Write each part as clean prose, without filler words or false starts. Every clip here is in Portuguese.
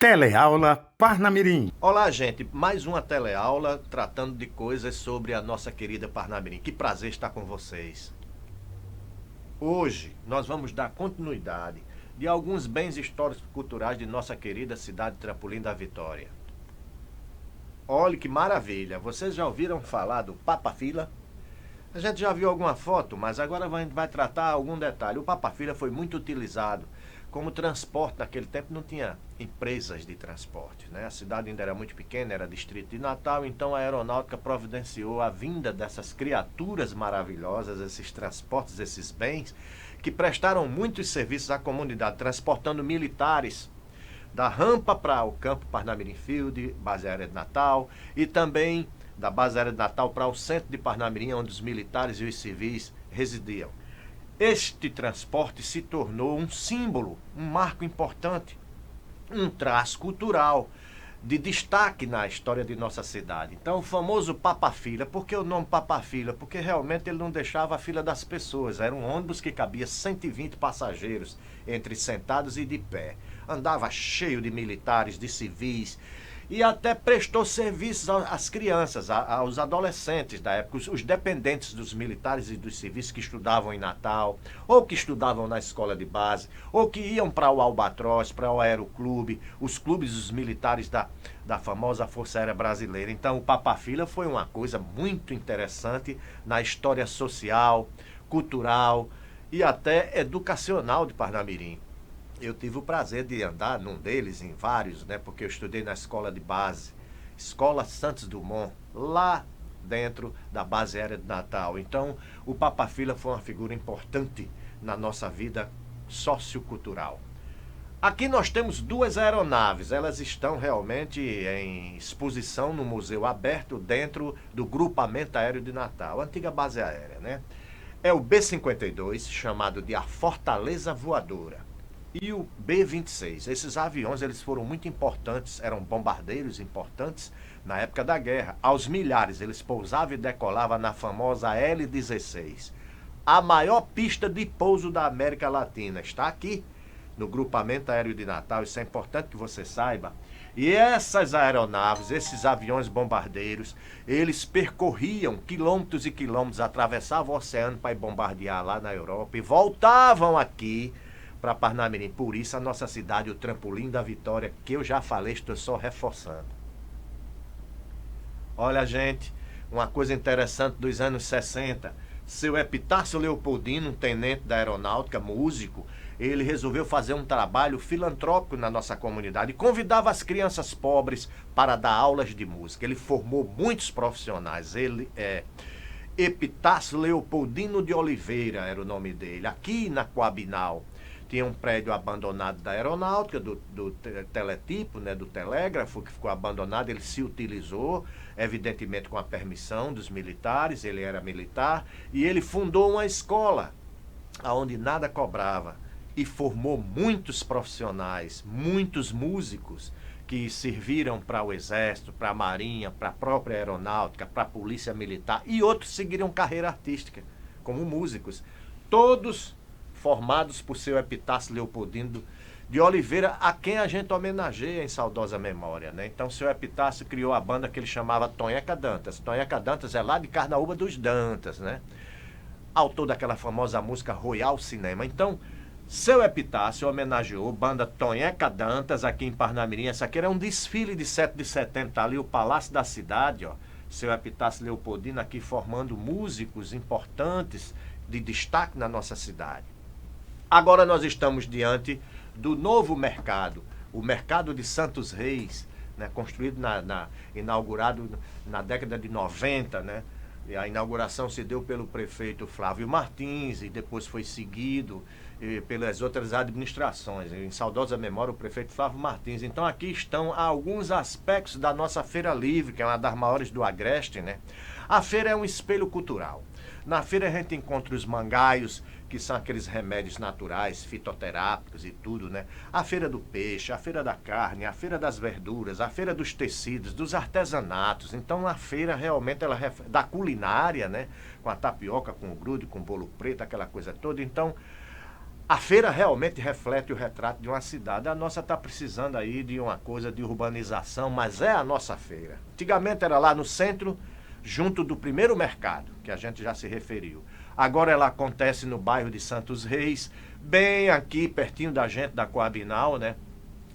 Teleaula Parnamirim. Olá, gente. Mais uma teleaula tratando de coisas sobre a nossa querida Parnamirim. Que prazer estar com vocês. Hoje nós vamos dar continuidade de alguns bens históricos e culturais de nossa querida cidade Trampolim da Vitória. Olha que maravilha. Vocês já ouviram falar do Papa Fila? A gente já viu alguma foto, mas agora vai tratar algum detalhe. O Papa Fila foi muito utilizado como transporte. Naquele tempo não tinha empresas de transporte, né? A cidade ainda era muito pequena, era distrito de Natal, então a aeronáutica providenciou a vinda dessas criaturas maravilhosas, esses transportes, esses bens, que prestaram muitos serviços à comunidade, transportando militares da rampa para o campo Parnamirim Field, base aérea de Natal, e também da base aérea de Natal para o centro de Parnamirim, onde os militares e os civis residiam. Este transporte se tornou um símbolo, um marco importante, um traço cultural de destaque na história de nossa cidade. Então, o famoso Papa Fila. Por que o nome Papa Fila? Porque realmente ele não deixava a fila das pessoas. Era um ônibus que cabia 120 passageiros, entre sentados e de pé. Andava cheio de militares, de civis, e até prestou serviços às crianças, aos adolescentes da época, os dependentes dos militares e dos civis que estudavam em Natal, ou que estudavam na escola de base, ou que iam para o Albatroz, para o Aeroclube, os clubes dos militares da famosa Força Aérea Brasileira. Então, o Papa Fila foi uma coisa muito interessante na história social, cultural e até educacional de Parnamirim. Eu tive o prazer de andar num deles, em vários, né? Porque eu estudei na escola de base, Escola Santos Dumont, lá dentro da base aérea de Natal. Então, o Papa Fila foi uma figura importante na nossa vida sociocultural. Aqui nós temos duas aeronaves, elas estão realmente em exposição no Museu Aberto, dentro do Grupamento Aéreo de Natal, a antiga base aérea, né? É o B-52, chamado de a Fortaleza Voadora, e o B-26. Esses aviões eles foram muito importantes, eram bombardeiros importantes na época da guerra. Aos milhares, eles pousavam e decolavam na famosa L-16. A maior pista de pouso da América Latina está aqui, no Grupamento Aéreo de Natal. Isso é importante que você saiba. E essas aeronaves, esses aviões bombardeiros, eles percorriam quilômetros e quilômetros, atravessavam o oceano para ir bombardear lá na Europa e voltavam aqui para Parnamirim. Por isso a nossa cidade, o Trampolim da Vitória, que eu já falei, estou só reforçando. Olha, gente, uma coisa interessante dos anos 60, seu Epitácio Leopoldino, um tenente da aeronáutica, músico, ele resolveu fazer um trabalho filantrópico na nossa comunidade e convidava as crianças pobres para dar aulas de música. Ele formou muitos profissionais. Epitácio Leopoldino de Oliveira era o nome dele, aqui na Coabinal. Tinha um prédio abandonado da aeronáutica, do teletipo, né, do telégrafo, que ficou abandonado. Ele se utilizou, evidentemente com a permissão dos militares, ele era militar, e ele fundou uma escola onde nada cobrava e formou muitos profissionais, muitos músicos que serviram para o Exército, para a Marinha, para a própria aeronáutica, para a Polícia Militar, e outros seguiram carreira artística como músicos. Todos formados por seu Epitácio Leopoldino de Oliveira, a quem a gente homenageia em saudosa memória, né? Então, seu Epitácio criou a banda que ele chamava Tonheca Dantas. Tonheca Dantas é lá de Carnaúba dos Dantas, né? Autor daquela famosa música Royal Cinema. Então, seu Epitácio homenageou banda Tonheca Dantas aqui em Parnamirim. Essa aqui era um desfile de 7 de setembro, tá ali o Palácio da Cidade, ó. Seu Epitácio Leopoldino aqui formando músicos importantes de destaque na nossa cidade. Agora nós estamos diante do novo mercado, o mercado de Santos Reis, né, construído, inaugurado na década de 90, né? E a inauguração se deu pelo prefeito Flávio Martins e depois foi seguido pelas outras administrações. Em saudosa memória, o prefeito Flávio Martins. Então aqui estão alguns aspectos da nossa Feira Livre, que é uma das maiores do Agreste, né? A feira é um espelho cultural. Na feira a gente encontra os mangaios, que são aqueles remédios naturais, fitoterápicos e tudo, né? A feira do peixe, a feira da carne, a feira das verduras, a feira dos tecidos, dos artesanatos. Então a feira realmente da culinária, né? Com a tapioca, com o grude, com o bolo preto, aquela coisa toda. Então A feira realmente reflete o retrato de uma cidade. A nossa está precisando aí de uma coisa de urbanização, mas é a nossa feira. Antigamente era lá no centro, junto do primeiro mercado, que a gente já se referiu. Agora ela acontece no bairro de Santos Reis, bem aqui pertinho da gente, da Coabinal, né?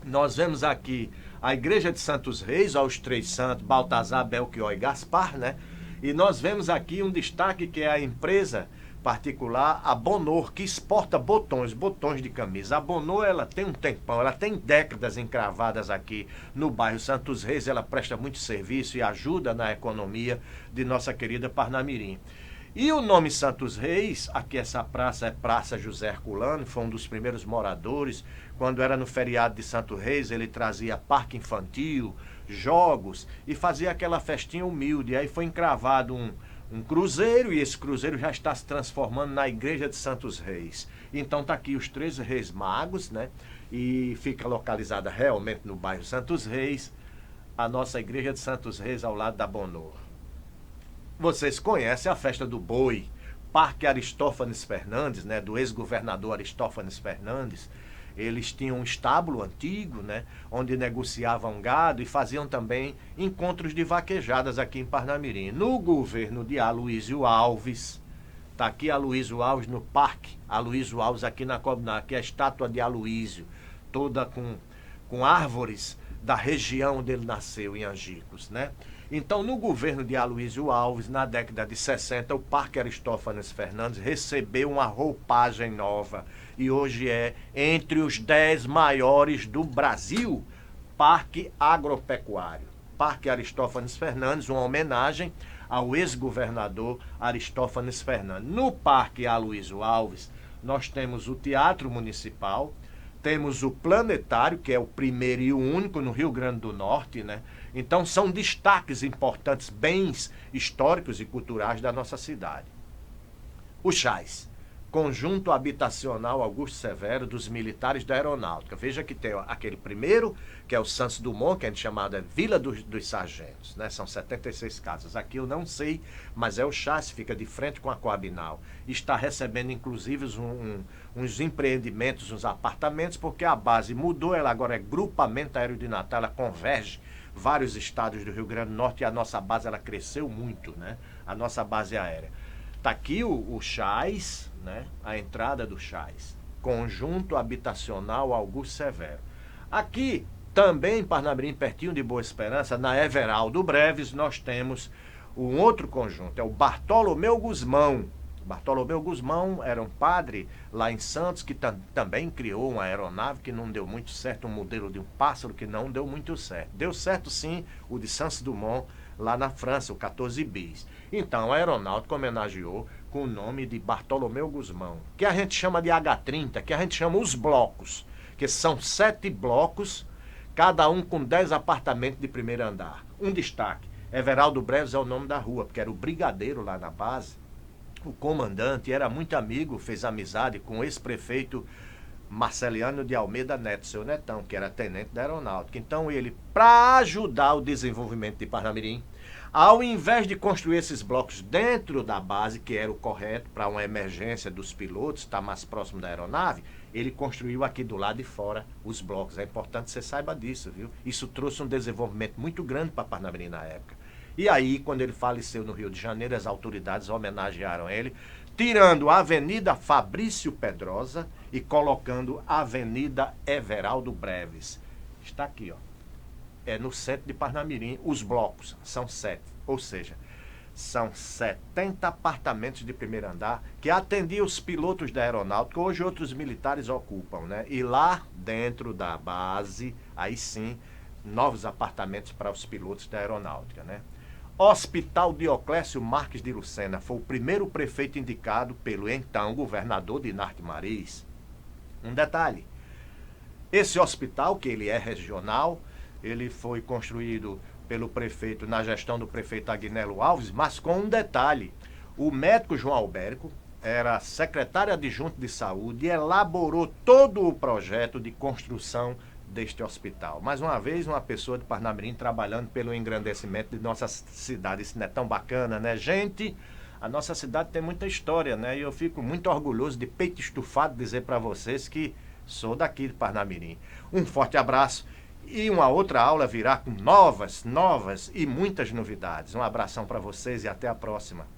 Nós vemos aqui a igreja de Santos Reis, aos Três Santos, Baltazar, Belchior e Gaspar, né? E nós vemos aqui um destaque que é a empresa particular, a Bonor, que exporta botões de camisa. A Bonor, ela tem um tempão, ela tem décadas encravadas aqui no bairro Santos Reis, ela presta muito serviço e ajuda na economia de nossa querida Parnamirim. E o nome Santos Reis, aqui essa praça é Praça José Herculano, foi um dos primeiros moradores. Quando era no feriado de Santos Reis, ele trazia parque infantil, jogos e fazia aquela festinha humilde. Aí foi encravado um cruzeiro, e esse cruzeiro já está se transformando na igreja de Santos Reis. Então tá aqui os 13 Reis Magos, né? E fica localizada realmente no bairro Santos Reis, a nossa igreja de Santos Reis ao lado da Bonor. Vocês conhecem a festa do boi, Parque Aristófanes Fernandes, né? Do ex-governador Aristófanes Fernandes. Eles tinham um estábulo antigo, né, onde negociavam gado e faziam também encontros de vaquejadas aqui em Parnamirim. No governo de Aloysio Alves, está aqui Aloysio Alves no parque, Aloysio Alves aqui na Coabinal, aqui a estátua de Aloysio, toda com árvores da região onde ele nasceu, em Angicos, né? Então, no governo de Aloysio Alves, na década de 60, o Parque Aristófanes Fernandes recebeu uma roupagem nova e hoje é entre os 10 maiores do Brasil, parque agropecuário. Parque Aristófanes Fernandes, uma homenagem ao ex-governador Aristófanes Fernandes. No Parque Aloysio Alves, nós temos o Teatro Municipal, temos o Planetário, que é o primeiro e o único no Rio Grande do Norte, né? Então são destaques importantes, bens históricos e culturais da nossa cidade. O Chás, Conjunto Habitacional Augusto Severo dos Militares da Aeronáutica. Veja que tem aquele primeiro, que é o Santos Dumont, que a gente chamada Vila dos Sargentos, né? São 76 casas. Aqui eu não sei, mas é o Chás, fica de frente com a Coabinal. Está recebendo, inclusive, uns empreendimentos, uns apartamentos, porque a base mudou, ela agora é Grupamento Aéreo de Natal, ela converge vários estados do Rio Grande do Norte e a nossa base, ela cresceu muito, né? A nossa base aérea. Está aqui o Chás, né? A entrada do Chás. Conjunto Habitacional Augusto Severo. Aqui, também em Parnamirim, pertinho de Boa Esperança, na Everaldo Breves, nós temos um outro conjunto, é o Bartolomeu Guzmão. Bartolomeu Guzmão era um padre lá em Santos que também criou uma aeronave que não deu muito certo, um modelo de um pássaro que não deu muito certo. Deu certo sim o de Santos Dumont lá na França, o 14 bis. Então a aeronáutica homenageou com o nome de Bartolomeu Guzmão, que a gente chama de H30, que a gente chama os blocos, que são 7 blocos, cada um com 10 apartamentos de primeiro andar. Um destaque, Everaldo Breves é o nome da rua, porque era o brigadeiro lá na base. O comandante era muito amigo, fez amizade com o ex-prefeito Marceliano de Almeida Neto, seu netão, que era tenente da aeronáutica. Então ele, para ajudar o desenvolvimento de Parnamirim, ao invés de construir esses blocos dentro da base, que era o correto para uma emergência dos pilotos, estar mais próximo da aeronave, ele construiu aqui do lado de fora os blocos. É importante que você saiba disso, viu? Isso trouxe um desenvolvimento muito grande para Parnamirim na época. E aí, quando ele faleceu no Rio de Janeiro, as autoridades homenagearam ele, tirando a Avenida Fabrício Pedrosa e colocando a Avenida Everaldo Breves. Está aqui, ó. É no centro de Parnamirim, os blocos, são 7. Ou seja, são 70 apartamentos de primeiro andar que atendiam os pilotos da aeronáutica, hoje outros militares ocupam, né? E lá dentro da base, aí sim, novos apartamentos para os pilotos da aeronáutica, né? Hospital Dioclésio Marques de Lucena foi o primeiro prefeito indicado pelo então governador Dinarte Mariz. Um detalhe, esse hospital, que ele é regional, ele foi construído pelo prefeito, na gestão do prefeito Agnello Alves, mas com um detalhe, o médico João Albérico era secretário adjunto de saúde e elaborou todo o projeto de construção deste hospital. Mais uma vez, uma pessoa de Parnamirim trabalhando pelo engrandecimento de nossa cidade. Isso não é tão bacana, né, gente? A nossa cidade tem muita história, né? E eu fico muito orgulhoso, de peito estufado, dizer para vocês que sou daqui de Parnamirim. Um forte abraço e uma outra aula virá com novas e muitas novidades. Um abração para vocês e até a próxima.